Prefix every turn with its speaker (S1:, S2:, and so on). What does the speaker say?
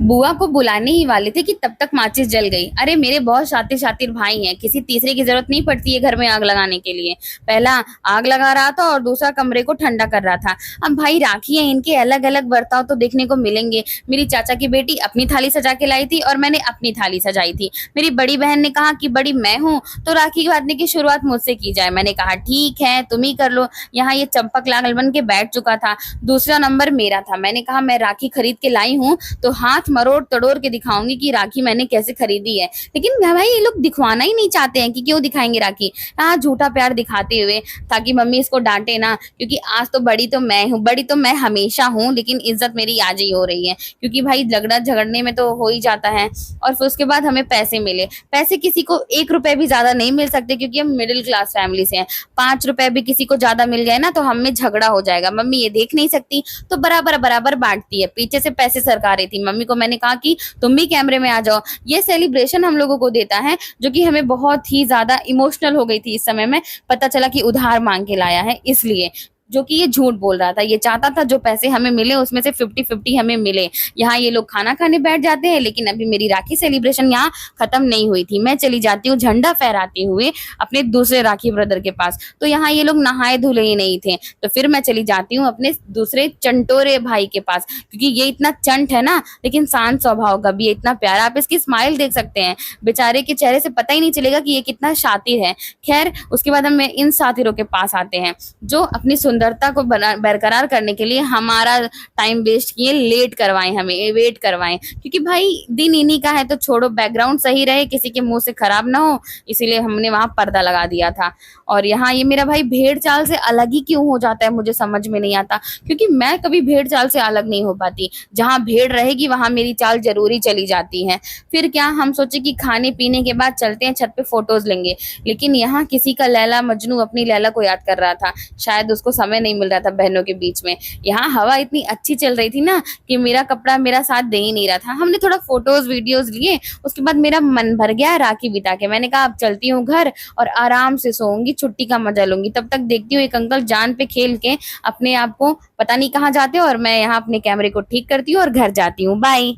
S1: बुआ को बुलाने ही वाले थे कि तब तक माचिस जल गई। अरे मेरे बहुत शातिर शातिर भाई हैं, किसी तीसरे की जरूरत नहीं पड़ती है घर में आग लगाने के लिए। पहला आग लगा रहा था और दूसरा कमरे को ठंडा कर रहा था। अब भाई राखी है, इनके अलग अलग बर्ताव तो देखने को मिलेंगे। मेरी चाचा की बेटी अपनी थाली सजा के लाई थी और मैंने अपनी थाली सजाई थी। मेरी बड़ी बहन ने कहा कि बड़ी मैं हूँ तो राखी बांधने की शुरुआत मुझसे की जाए। मैंने कहा ठीक है तुम ही कर लो। यहाँ ये चंपक लागल बन के बैठ चुका था। दूसरा नंबर मेरा था। मैंने कहा मैं राखी खरीद के लाई हूँ तो हाथ मरोड़ तड़ोड़ के दिखाऊंगी कि राखी मैंने कैसे खरीदी है। लेकिन भाई ये लोग दिखवाना ही नहीं चाहते हैं कि क्यों दिखाएंगे राखी। हाँ झूठा प्यार दिखाते हुए, ताकि मम्मी इसको डांटे ना, क्योंकि आज तो बड़ी तो मैं हूँ, बड़ी तो मैं हमेशा हूँ, लेकिन इज्जत मेरी आज ही हो रही है क्योंकि भाई झगड़ा झगड़ने में तो हो ही जाता है। और फिर उसके बाद हमें पैसे मिले। पैसे किसी को 1 रुपए भी ज्यादा नहीं मिल सकते क्योंकि हम मिडिल क्लास फैमिली से हैं। 5 रुपए भी किसी को ज्यादा मिल गए ना तो हम में झगड़ा हो जाएगा। मम्मी ये देख नहीं सकती तो बराबर बराबर बांटती है। पीछे से पैसे सरका रही थी। मम्मी को मैंने कहा कि तुम भी कैमरे में आ जाओ। ये सेलिब्रेशन हम लोगों को देता है जो कि हमें बहुत ही ज्यादा इमोशनल हो गई थी इस समय में। पता चला कि उधार मांग के लाया है, इसलिए जो कि ये झूठ बोल रहा था। ये चाहता था जो पैसे हमें मिले उसमें से 50-50 हमें मिले। यहाँ ये लोग खाना खाने बैठ जाते हैं, लेकिन अभी मेरी राखी सेलिब्रेशन यहाँ खत्म नहीं हुई थी। मैं चली जाती हूँ झंडा फहराते हुए अपने दूसरे राखी ब्रदर के पास। तो यहाँ ये लोग नहाए धुले ही नहीं थे, तो फिर मैं चली जाती हूँ अपने दूसरे चंटोरे भाई के पास, क्योंकि ये इतना चंट है ना लेकिन शांत स्वभाव का भी है, इतना प्यारा। आप इसकी स्माइल देख सकते हैं, बेचारे के चेहरे से पता ही नहीं चलेगा कि ये कितना शातिर है। खैर उसके बाद हम इन साथिरों के पास आते हैं जो अपनी सुंदरता को बरकरार करने के लिए हमारा टाइम वेस्ट किए, लेट करवाएं, हमें वेट करवाएं, क्योंकि भाई दिन इन्हीं का है तो छोड़ो, बैकग्राउंड सही रहे, किसी के मुंह से खराब ना हो, इसीलिए हमने वहां पर्दा लगा दिया था। और यहाँ ये मेरा भाई भेड़ चाल से अलग ही क्यों हो जाता है मुझे समझ में नहीं आता, क्योंकि मैं कभी भेड़ चाल से अलग नहीं हो पाती। जहां भेड़ रहेगी वहां मेरी चाल जरूरी चली जाती है। फिर क्या हम सोचे कि खाने पीने के बाद चलते हैं छत पे फोटोज लेंगे, लेकिन यहाँ किसी का लैला मजनू अपनी लैला को याद कर रहा था। शायद उसको समय नहीं मिल रहा था बहनों के बीच में। यहाँ हवा इतनी अच्छी चल रही थी ना कि मेरा कपड़ा मेरा साथ दे ही नहीं रहा था। हमने थोड़ा फोटोज वीडियोज लिए, उसके बाद मेरा मन भर गया राखी बिता के। मैंने कहा अब चलती हूँ घर और आराम से सोऊंगी, छुट्टी का मजा लूंगी। तब तक देखती हूँ एक अंकल जान पे खेल के अपने आप को पता नहीं कहाँ जाते, और मैं यहाँ अपने कैमरे को ठीक करती हूँ और घर जाती हूँ। बाय।